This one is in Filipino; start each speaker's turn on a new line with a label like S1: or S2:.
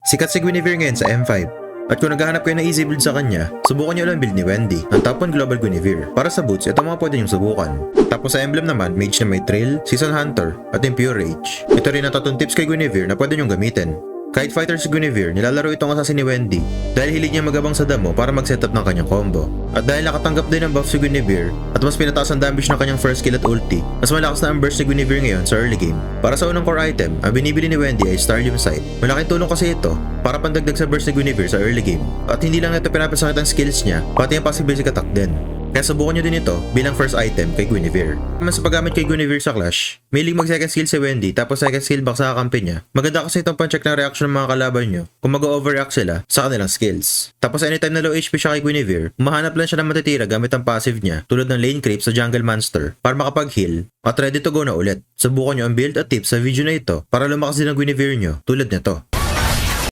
S1: Sikat si Guinevere ngayon sa M5. At kung naghahanap kayo ng easy build sa kanya, subukan nyo lang build ni Wendy, ang top 1 global Guinevere. Para sa boots, ito mga pwede nyong subukan. Tapos sa emblem naman, mage na may Trail, Season Hunter, at Impure Rage. Ito rin ang tatlong tips kay Guinevere na pwede nyong gamitin. Kahit fighter si Guinevere, nilalaro itong assassin ni Wendy dahil hilig niya magabang sa damo para mag-setup ng kanyang combo. At dahil nakatanggap din ng buff si Guinevere at mas pinataas ang damage ng kanyang first skill at ulti, mas malakas na ang burst ni Guinevere ngayon sa early game. Para sa unang core item, ang binibili ni Wendy ay Starlium Sight. Malaking tulong kasi ito para pandagdag sa burst ni Guinevere sa early game. At hindi lang ito pinapasakit ang skills niya, pati ang passive basic attack din. Kaya subukan nyo din ito bilang first item kay Guinevere. Naman sa paggamit kay Guinevere sa Clash, may mag second skill si Wendy tapos second skill back sa kakampi niya. Maganda kasi itong pan-check ng reaction ng mga kalaban nyo kung mag-overreact sila sa kanilang skills. Tapos anytime na low HP siya kay Guinevere, mahanap lang siya ng matitira gamit ang passive niya tulad ng lane creep sa jungle monster para makapag-heal at ready to go na ulit. Subukan nyo ang build at tips sa video na ito para lumakas din ang Guinevere nyo tulad nito.